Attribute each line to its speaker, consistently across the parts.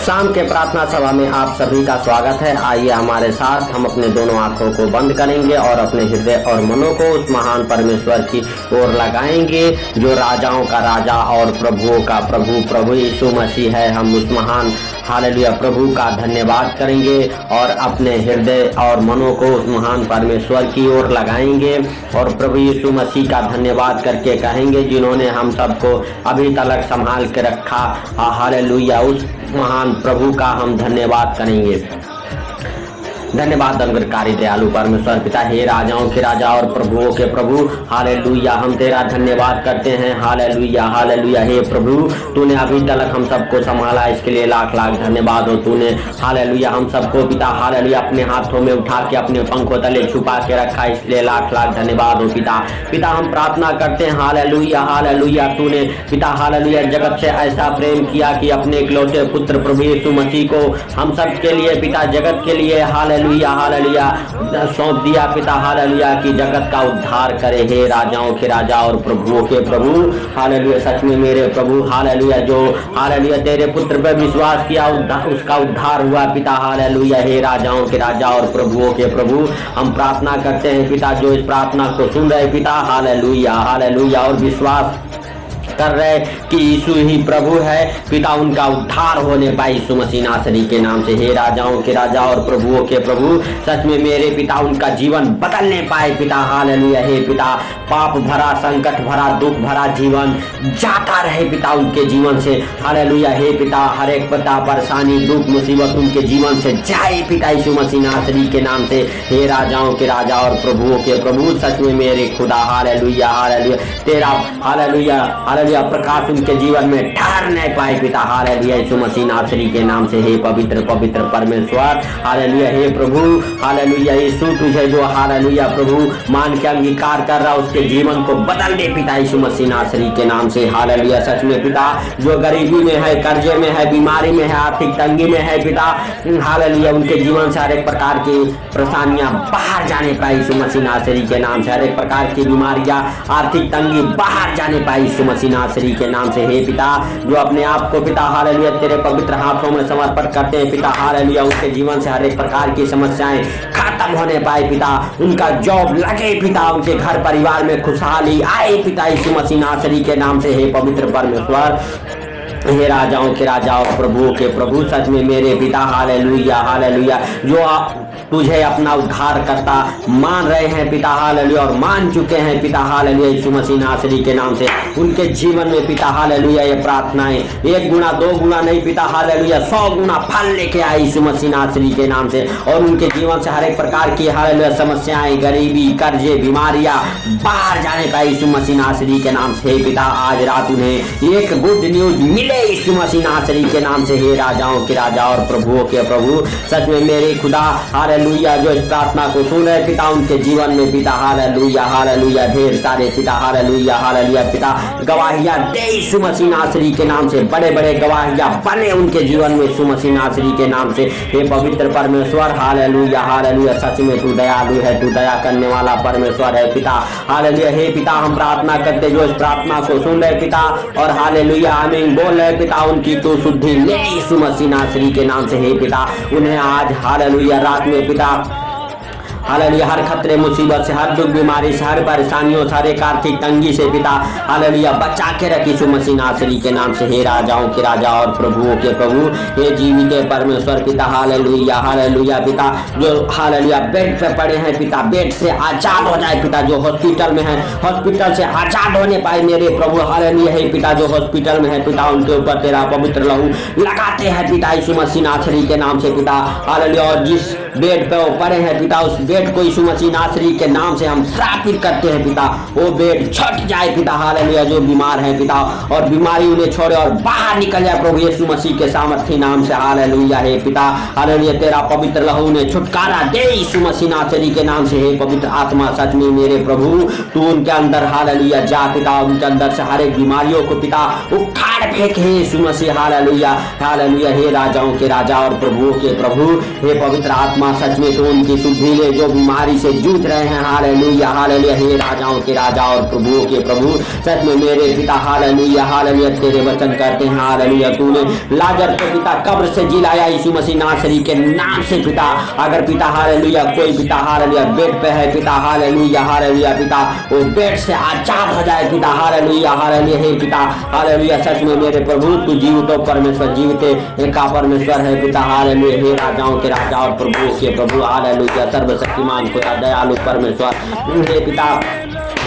Speaker 1: शाम के प्रार्थना सभा में आप सभी का स्वागत है। आइए हमारे साथ हम अपने दोनों आंखों को बंद करेंगे और अपने हृदय और मनों को उस महान परमेश्वर की ओर लगाएंगे जो राजाओं का राजा और प्रभुओं का प्रभु प्रभु यीशु मसीह है। हम उस महान हालेलुया प्रभु का धन्यवाद करेंगे और अपने हृदय और मनों को उस महान परमेश्वर की ओर लगाएंगे और प्रभु यीशु मसीह का धन्यवाद करके कहेंगे जिन्होंने हम सबको अभी तक संभाल के रखा। हालेलुया उस महान प्रभु का हम धन्यवाद करेंगे। धन्यवाद अनुग्रहकारी दयालु परमेश्वर पिता, हे राजाओं के राजा और प्रभुओं के प्रभु, हालेलुया हम तेरा धन्यवाद करते हैं। हालेलुया हालेलुया हे प्रभु, तूने अभी तक हम सबको संभाला, इसके लिए लाख लाख धन्यवाद हो। तूने हालेलुया हम सबको पिता हालेलुया अपने हाथों में उठा के अपने पंखों तले छुपा के रखा, इसलिए लाख लाख धन्यवाद हो पिता। पिता हम प्रार्थना करते हैं हालेलुया हालेलुया, तूने पिता हालेलुया जगत से ऐसा प्रेम किया कि अपने इकलौते पुत्र प्रभु यीशु मसीह को हम सब के लिए पिता जगत के लिए हालेलुया हालेलुया सौंप दिया पिता हालेलुया कि जगत का उद्धार करे। हे राजाओं के राजा और प्रभुओं के प्रभु, हालेलुया सच में मेरे प्रभु हालेलुया जो हालेलुया तेरे पुत्र पर विश्वास किया उसका उद्धार हुआ पिता हालेलुया। हे राजाओं के राजा और प्रभुओं के प्रभु, हम प्रार्थना करते हैं पिता जो इस प्रार्थना को सुन रहे पिता हालेलुया हालेलुया और विश्वास कर रहे कि यीशु ही प्रभु है पिता, उनका उद्धार होने पाए यीशु मसीह नासरी के नाम से। हे राजाओं के राजा और प्रभुओं के प्रभु, सच में मेरे पिता उनका जीवन बदलने पाए पिता हालेलुया। हे पिता पाप भरा संकट भरा दुख भरा जीवन जाता रहे पिता उनके जीवन से हालेलुया। हे पिता हर एक पिता परेशानी दुख मुसीबत उनके जीवन से जाए पिता यीशु मसीह नासरी के नाम से। हे राजाओं के राजा और प्रभुओं के प्रभु, सच में मेरे खुदा हालेलुया हालेलुया तेरा हालेलुया हालेलुया प्रकाश उनके जीवन में ठहरने पाए पिता हालेलुया यीशु मसीह नासरी के नाम से। हे पवित्र पवित्र परमेश्वर हालेलुया, हे प्रभु हालेलुया यीशु तुझे जो हालेलुया प्रभु मान के अंगीकार कर रहा उसके जीवन को बदल दे पिता यीशु मसीह नासरी के नाम से हालेलुया। सच में पिता जो गरीबी में है, कर्जे में है, बीमारी में है, आर्थिक तंगी में है पिता हालेलुया, उनके जीवन से हर एक प्रकार की परेशानियां बाहर जाने पाए यीशु मसीह नासरी के नाम से। हर एक प्रकार की बीमारियां आर्थिक तंगी बाहर जाने पाए यीशु मसीह नासरी के नाम से। हे पिता जो अपने आप को पिता हालेलुया तेरे पवित्र हाथों में समर्पित करते हैं पिता हालेलुया, उनके जीवन से हर एक प्रकार की समस्याएं खत्म होने पाए पिता, उनका जॉब लगे पिता, उनके घर परिवार में खुशहाली आए पिता यीशु मसीह नासरी के नाम से। हे पवित्र परमेश्वर, हे राजाओं के राजा और प्रभुओं के प्रभु, सच में मेरे पिता हालेलुया हालेलुया जो तुझे अपना उद्धार करता मान रहे हैं पिता हालेलुया और मान चुके हैं पिता हालेलुया यीशु मसीह नासरी के नाम से, उनके जीवन में पिता हालेलुया ये प्रार्थनाएं 1 गुना 2 गुना नहीं पिता हालेलुया 100 गुना फल लेके आए यीशु मसीह नासरी के नाम से और उनके जीवन से हर एक प्रकार की हालेलुया समस्याएं गरीबी कर्जे बीमारियां बाहर जाने पाए यीशु मसीह नासरी के नाम से। पिता आज रात उन्हें एक गुड न्यूज मिले यीशु मसीह नासरी के नाम से। हे राजाओं के राजा और प्रभुओं के प्रभु, सच में मेरे खुदा हालेलुया जो इस प्रार्थना को सुन रहे पिता उनके जीवन में पिता हालेलुया हालेलुया ढेर सारे पिता हालेलुया हालेलुया पिता गवाहियां दे यीशु मसीह नासरी के नाम से, बड़े बड़े गवाहियां बने उनके जीवन में यीशु मसीह नासरी के नाम से। हे पवित्र परमेश्वर हालेलुया हालेलुया, सच में तू दयालु है, तू दया करने वाला परमेश्वर है पिता हालेलुया। हे पिता हम प्रार्थना करते जो इस प्रार्थना को सुन रहे पिता और हालेलुया आमीन बोल रहे पिता, उनकी तू शुद्धि ले यीशु मसीह नासरी के नाम से। हे पिता उन्हें आज हालेलुया रात में पिता हालेलुया हर खतरे मुसीबत से, हर दुख बीमारी से, हर परेशानियों से, हर एक आर्थिक तंगी से पिता हालेलुया बचा के रख यीशु मसीह नासरी के नाम से। हे राजाओं के राजा और प्रभुओं के प्रभु, हे जीवित परमेश्वर पिता हालेलुया हालेलुया पिता जो हालेलुया बेड पे पड़े हैं पिता बेड से आजाद हो जाए पिता, जो हॉस्पिटल में है हॉस्पिटल से आजाद होने पाए मेरे प्रभु हालेलुया। हे पिता जो हॉस्पिटल में है पिता उनके ऊपर तेरा पवित्र लहू लगाते हैं पिता यीशु मसीह नासरी के नाम से पिता हालेलुया। और जिस बेड पे वो पड़े हैं पिता उस बेड को यीशु मसीह नासरी के नाम से हम श्रापित करते हैं पिता, वो बेड छट जाए पिता हालेलुया जो बीमार है पिता और बीमारी उन्हें छोड़े और बाहर निकल जाए प्रभु यीशु मसीह के सामर्थ्य नाम से हालेलुया। हे पिता हालेलुया तेरा पवित्र लहू ने छुटकारा दे यीशु मसीह नासरी के नाम से। हे पवित्र आत्मा सच में मेरे प्रभु तू उनके अंदर हालेलुया जा पिता, उनके अंदर से हर एक बीमारियों को पिता उखाड़ फेंक हे यीशु मसीह हालेलुया हालेलुया। हे राजाओं के राजा और प्रभुओं के प्रभु, हे पवित्र आत्मा सच में तू उनकी शुद्धि ले जो बीमारी से जूझ रहे हैं, हालेलुया हालेलुया, हे राजाओं के राजा और प्रभुओं के प्रभु, सच में मेरे पिता हालेलुया हालेलुया, तेरे वचन कहते हैं हालेलुया, तूने लाजर को पिता कब्र से जिलाया यीशु मसीह नासरी के नाम से पिता। अगर पिता हालेलुया कोई पिता हालेलुया बेड पे है पिता हालेलुया हालेलुया पिता, वो बेड से आजाद हो जाए पिता हालेलुया हालेलुया, हे पिता हालेलुया, सच में मेरे प्रभु तू जीवित परमेश्वर, जीवित एका परमेश्वर है पिता हालेलुया, हे राजाओं के राजा और प्रभुओं के प्रभु हालेलुया, सर्वशक्तिमान खुदा दयालु परमेश्वर, हे पिता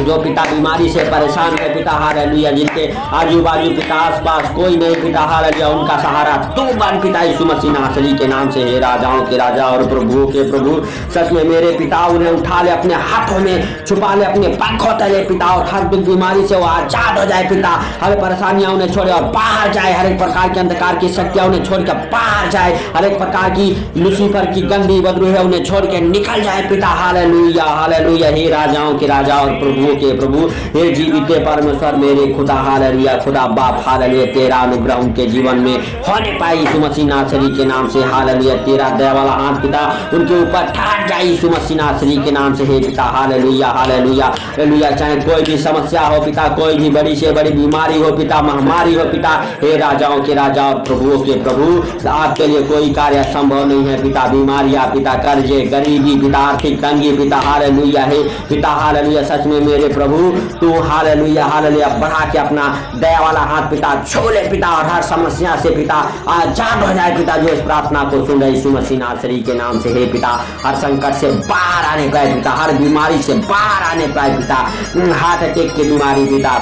Speaker 1: जो पिता बीमारी से परेशान है पिता हालेलुया, जिनके आजू बाजू पिता आसपास कोई नहीं पिता हालेलुया, उनका सहारा तू बन पिता यीशु मसीह नासरी के नाम से, हे राजाओं के राजा और प्रभुओं के प्रभु, सच में मेरे पिता उन्हें उठा ले, अपने हाथों में छुपा ले, अपने पंखों तले पिता, और हर बीमारी से वो आजाद हो जाए पिता, हर परेशानियां उन्हें छोड़े और बाहर जाए, हर एक प्रकार के अंधकार की शक्तियां उन्हें छोड़ कर बाहर जाए, हर एक प्रकार की लूसीफर की गंदी बदबू है उन्हें छोड़ के निकल जाए पिता हालेलुया हालेलुया, हे राजाओं के राजा और प्रभुओं के प्रभु, हे जीवित परमेश्वर मेरे खुदा हालेलुया, खुदा बाप हालेलुया, तेरा अनुग्रह उनके जीवन में होने पाए यीशु मसीह नासरी के नाम से हालेलुया, तेरा दया वाला हाथ पिता उनके ऊपर ठहर जाए यीशु मसीह नासरी के नाम से, हे पिता हालेलुया हालेलुया हालेलुया, चाहे कोई भी समस्या हो पिता, कोई भी बड़ी से बड़ी बीमारी हो पिता, महामारी हो पिता, हे राजाओं के राजा और प्रभुओं के प्रभु, आपके लिए कोई कार्य संभव नहीं है पिता, बीमारियां पिता, कर्जे, गरीबी पिता, आर्थिक तंगी पिता हालेलुया, हे पिता हालेलुया, सच में मेरे प्रभु तू हालेलुया हालेलुया बढ़ा के अपना दया वाला हाथ पिता छोले पिता, और हर समस्या से पिता आजाद हो जाए पिता, जो इस प्रार्थना को सुन रहे यीशु मसीह नासरी के नाम से, हे पिता हर संकट से बाहर आने पाए पिता, हर बीमारी से बाहर आने पाए पिता, हार्ट अटैक की बीमारी पिता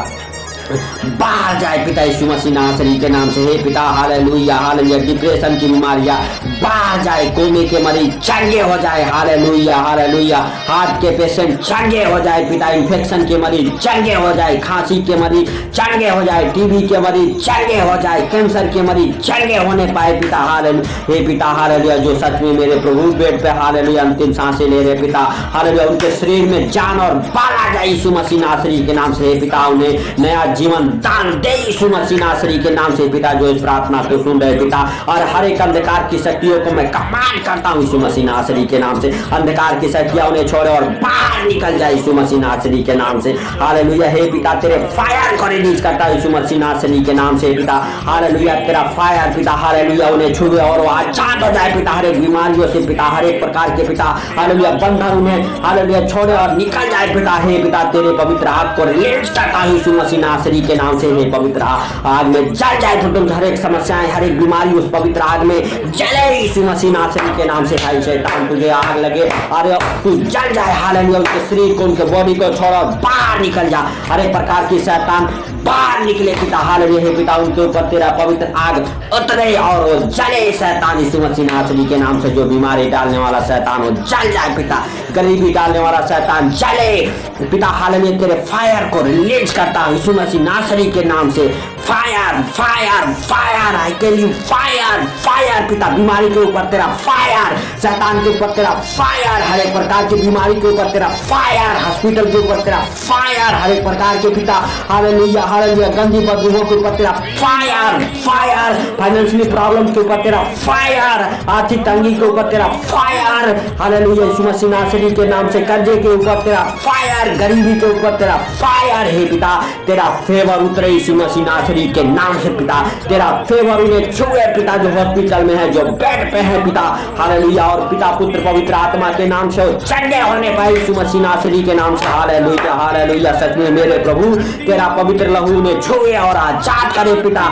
Speaker 1: बाहर जाए पिता यीशु मसीह नासरी के नाम से, हे पिता हालेलुया हालेलुया, डिप्रेशन की बीमारियां बाहर जाए, कोमे के मरीज चंगे हो जाए हालेलुया हालेलुया, हार्ट के पेशेंट चंगे हो जाए पिता, इन्फेक्शन के मरीज चंगे हो जाए, खांसी के मरीज चंगे हो जाए, टीबी के मरीज चंगे हो जाए, कैंसर के मरीज चंगे होने पाए पिता हालेलुया, हे पिता हालेलुया, जो सच में मेरे प्रभु बेड पे हालेलुया अंतिम सांसें ले रहे पिता हालेलुया, उनके शरीर में जान और बाल आ जाए यीशु मसीह नासरी के नाम से, हे पिता उन्हें नया जीवन दान दे यीशु मसीह नासरी के नाम से पिता, जो इस प्रार्थना को सुन रहे पिता, और हर एक अंधकार की शक्तियों को मैं कमांड करता हूँ यीशु मसीह नासरी के नाम से, अंधकार की शक्तियां उन्हें छोड़े और बाहर निकल जाए यीशु मसीह नासरी के नाम से हालेलुया, हे पिता तेरे फायर को रिलीज करता है यीशु मसीह नासरी के नाम से पिता हालेलुया, तेरा फायर पिता हालेलुया उन्हें छुए और वो आजाद हो जाए पिता, हर एक बीमारियों से पिता, हर एक प्रकार के पिता हालेलुया बंधन उन्हें हालेलुया छोड़े और निकल जाए पिता, हे पिता तेरे पवित्र हाथ को रिलीज करता है यीशु मसीह नासरी के नाम से, हे पवित्र आग में जल जाए तो तुम, हर एक समस्याएं हर एक बीमारी उस पवित्र आग में जले यीशु मसीह नासरी के नाम से, भाई शैतान तुझे आग लगे, अरे तू जल जाए हालेलुया, उनके शरीर को उनके बॉडी को छोड़ो बाहर निकल जा, हर एक प्रकार की शैतान बाहर निकले पिता हालेलुया, हे पिता उनके ऊपर तेरा पवित्र आग उतरे और वो जले शैतान यीशु मसीह नासरी के नाम से, जो बीमारी डालने वाला शैतान हो जल जाए पिता, गरीबी डालने वाला शैतान जले पिता हालेलुया, तेरे फायर को रिलीज करता हूं यीशु मसीह नासरी के नाम से, fire fire fire, I tell you fire fire पिता, बीमारी के ऊपर तेरा फायर, शैतान के ऊपर तेरा फायर, हर एक प्रकार की बीमारी के ऊपर तेरा फायर, हॉस्पिटल के ऊपर तेरा फायर, हर एक प्रकार के पिता हालेलुया हालेलुया, गंदी बदबूओं के ऊपर तेरा फायर फायर, फाइनेंशियली प्रॉब्लम के ऊपर तेरा फायर, आर्थिक तंगी के ऊपर तेरा फायर हालेलुया यीशु मसीह नासरी के नाम से, कर्जे के ऊपर तेरा फायर, गरीबी के ऊपर तेरा फायर, हे पिता तेरा फेवर उतरे यीशु मसीह नासरी के नाम से पिता, तेरा फेवर उन्हें छुए पिता, जो हॉस्पिटल में है, जो बेड पे है पिता हालेलुया, और पिता पुत्र पवित्र आत्मा के नाम से वो चंगे होने पाए यीशु मसीह नासरी के नाम से हालेलुया हालेलुया, सच में मेरे प्रभु तेरा पवित्र लहू ने छुए और आजाद करे पिता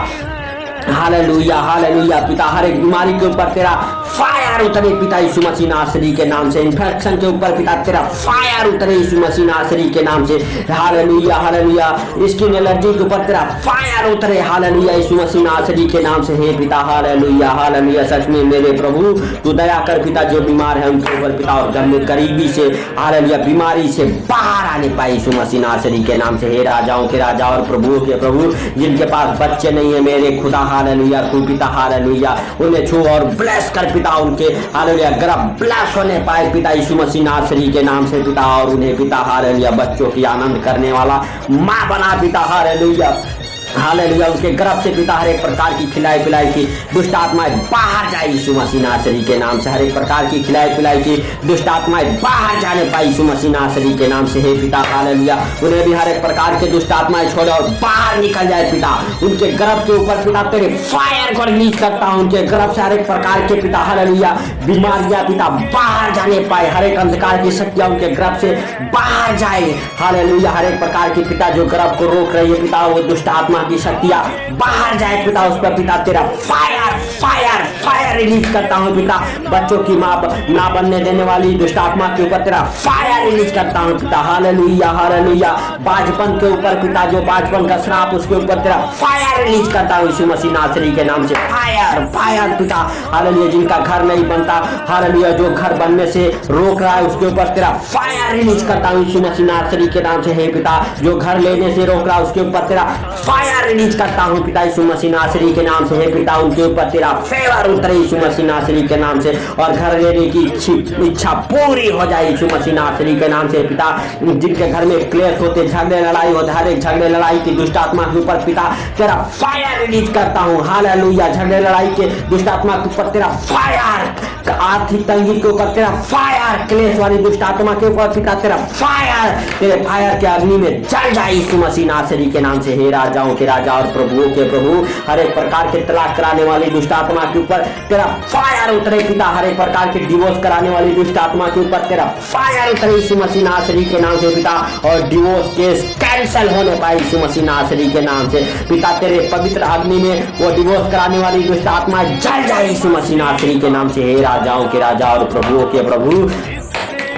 Speaker 1: हालेलुया हालेलुया पिता, हर एक बीमारी के ऊपर तेरा फायर उतरे पिता यीशु मसीह नासरी के नाम से, इन्फेक्शन के ऊपर पिता तेरा फायर उतरे यीशु मसीह नासरी के नाम से हालेलुया हालेलुया, स्किन एलर्जी के ऊपर तेरा फायर उतरे हालेलुया यीशु मसीह नासरी के नाम से, हे पिता हालेलुया हालेलुया, सच में मेरे प्रभु तू दया कर पिता, जो बीमार है उनके ऊपर पिता, और गरीबी से हालेलुया बीमारी से बाहर आने पाए यीशु मसीह नासरी के नाम से, हे राजाओं के राजा और प्रभुओं के प्रभु, जिनके पास बच्चे नहीं है मेरे खुदा हालेलुया, तू पिता हालेलुया उन्हें छू और ब्लेस कर पिता, उनके हालेलुया गर्भ ब्लेस होने पाए पिता यीशु मसीह नासरी के नाम से पिता, और उन्हें पिता हालेलुया बच्चों की आनंद करने वाला माँ बना पिता हालेलुया हालेलुया, उनके गर्भ से पिता हर एक प्रकार की खिलाई पिलाई की दुष्ट आत्माएं बाहर जाए यीशु मसीह नासरी के नाम से। हर एक प्रकार की खिलाई पिलाई की दुष्ट आत्माएं बाहर जाने पाई यीशु मसीह नासरी के नाम से। हे पिता हालेलुया, उन्हें भी हर एक प्रकार के दुष्ट आत्माएं छोड़े और बाहर निकल जाए पिता। उनके गर्भ के ऊपर पिता तेरे फायर को रिलीज करता हूं। उनके गर्भ से हर एक प्रकार के पिता हालेलुया बीमारियां पिता बाहर जाने पाए। हर एक अंधकार की शक्तियां उनके गर्भ से बाहर जाए। हालेलुया, हर एक प्रकार की पिता जो गर्भ को रोक रही है पिता, वो दुष्ट आत्मा की शक्तियां बाहर जाए पिता। उस पर पिता तेरा फायर फायर फायर रिलीज करता हूं पिता। बच्चों की मां ना बनने देने वाली दुष्ट आत्मा के ऊपर तेरा फायर रिलीज करता हूं पिता। हालेलुया हालेलुया, बाजपन के ऊपर पिता जो बाजपन का श्राप उसके ऊपर तेरा फायर रिलीज करता हूं यीशु मसीह नासरी के नाम से। फायर फायर पिता हालेलुया, जिनका घर नहीं बनता हालेलुया, जो घर बनने से रोक रहा है उसके ऊपर तेरा फायर रिलीज करता हूं यीशु मसीह नासरी के नाम से। हे पिता जो घर लेने से रोक रहा है उसके ऊपर तेरा फायर रिलीज करता हूं पिता यीशु मसीह नासरी के नाम से। हे पिता उनके ऊपर तेरा फेवर उतरे यीशु मसीह नासरी के नाम से और घर लेने की इच्छा पूरी हो जाए यीशु मसीह नासरी के नाम से। पिता जिनके घर में क्लेश होते, झगड़े लड़ाई होते, हर एक झगड़े लड़ाई की दुष्ट आत्मा के ऊपर पिता तेरा फायर रिलीज करता हूं। हालेलुया, झगड़े लड़ाई के दुष्ट आत्मा के ऊपर तेरा फायर, आर्थिक तंगी के ऊपर तेरा फायर, क्लेश वाली दुष्ट आत्मा के ऊपर पिता तेरा फायर, तेरे फायर के अग्नि में जल जाए यीशु मसीह नासरी के नाम से। हे राजाओं के राजा और प्रभुओं के प्रभु, हर एक प्रकार के तलाक कराने वाली दुष्ट आत्मा के ऊपर तेरा फायर उतरे पिता। हर एक प्रकार के डिवोर्स कराने वाली दुष्ट आत्मा के ऊपर तेरा फायर उतरे यीशु मसीह नासरी के नाम से पिता। और डिवोर्स केस कैंसिल होने पाए यीशु मसीह नासरी के नाम से पिता। तेरे पवित्र अग्नि में वो डिवोर्स कराने वाली दुष्ट आत्मा जल जाए यीशु मसीह नासरी के नाम से। हे राजाओं के राजा और प्रभुओं के प्रभु,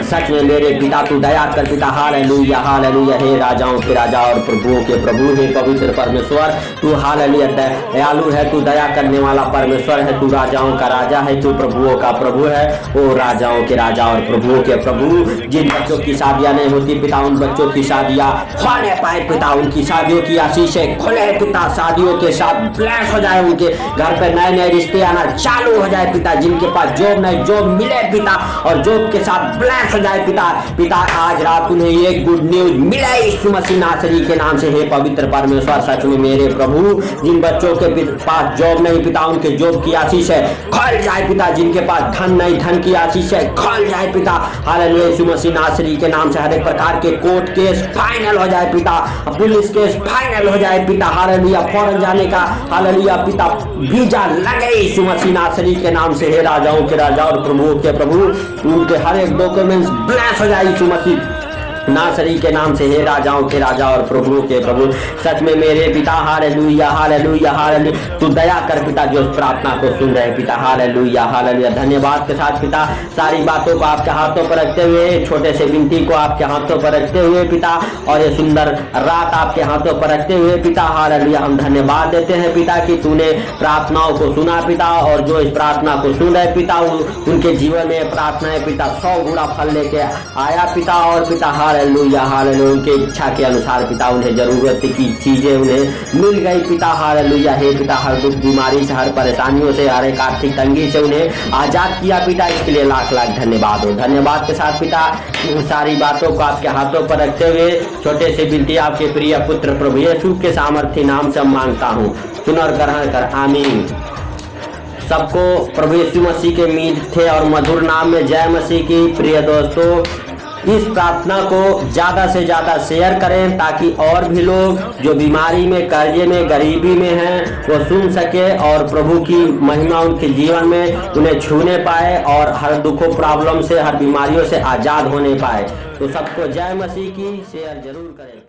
Speaker 1: सच में मेरे पिता तू दया कर पिता। हालेलुया हालेलुया, हे राजाओं के राजा और प्रभुओं के प्रभु, हे पवित्र परमेश्वर तू हालेलुया दयालु है, तू दया करने वाला परमेश्वर है, तू राजाओं का राजा है, तू प्रभुओं का प्रभु है। ओ राजाओं के राजा और प्रभुओं के प्रभु, जिन बच्चों की शादियां नहीं होती पिता, उन बच्चों की शादियां होने पाए पिता। उनकी शादियों की आशीषें खुले पिता, शादियों के साथ ब्लेस हो जाए, उनके घर पे नए नए रिश्ते आना चालू हो जाए पिता। जिनके पास जॉब नहीं जॉब मिले पिता, और जॉब के साथ ब्लेस हो जाए पिता। पिता आज रात उन्हें एक गुड न्यूज मिला यीशु मसीह नासरी के नाम से। हे पवित्र परमेश्वर, सच में मेरे प्रभु, जिन बच्चों के पास जॉब नहीं पिता, उनके जॉब की आशीष है खुल जाए पिता। जिनके पास धन नहीं, धन की आशीष है खुल जाए पिता। हालेलुया, यीशु मसीह नासरी के नाम से हर एक प्रकार के कोर्ट केस फाइनल हो जाए पिता, पुलिस केस फाइनल हो जाए पिता। हालेलुया, फौरन जाने का हालेलुया पिता वीजा लगे यीशु मसीह नासरी के नाम से। हे राजाओं के राजा और प्रभुओं के प्रभु, उनके हर एक डॉक्यूमेंट्स ब्लेस हो जाए यीशु मसीह नासरी के नाम से। हे राजाओं के राजा और प्रभुओं के प्रभु, सच में मेरे पिता हालेलुया हालेलुया हालेलुया, तू दया कर पिता जो इस प्रार्थना को सुन रहे पिता। हालेलुया हालेलुया, धन्यवाद के साथ पिता सारी बातों को आपके हाथों पर रखते हुए, छोटे से विनती को आपके हाथों पर रखते हुए पिता, और ये सुंदर रात आपके हाथों पर रखते हुए पिता हालेलुया, हम धन्यवाद देते हैं पिता कि तूने प्रार्थनाओं को सुना पिता, और जो इस प्रार्थना को सुन रहे पिता उनके जीवन में प्रार्थनाएं पिता 100 गुना फल लेके आया पिता। और पिता हालेलुया हालेलुया, उनके इच्छा के अनुसार पिता उन्हें जरूरत की चीजें उन्हें मिल गई पिता। हालेलुया, हे पिता हर दुख बीमारी से, हर परेशानियों से, हर एक आर्थिक तंगी से उन्हें आजाद किया पिता। इसके लिए लाख लाख धन्यवाद हो। धन्यवाद के साथ पिता सारी बातों को आपके हाथों पर रखते हुए छोटे से विनती आपके प्रिय पुत्र प्रभु यीशु के सामर्थ्य नाम से मांगता हूँ, सुन और ग्रहण कर, आमीन। सबको प्रभु यीशु मसीह के मीठे और मधुर नाम में जय मसीह की। प्रिय दोस्तों, इस प्रार्थना को ज़्यादा से ज़्यादा शेयर करें ताकि और भी लोग जो बीमारी में, कर्जे में, गरीबी में हैं वो सुन सके और प्रभु की महिमा उनके जीवन में उन्हें छूने पाए और हर दुखों प्रॉब्लम से, हर बीमारियों से आज़ाद होने पाए। तो सबको जय मसीह की, शेयर जरूर करें।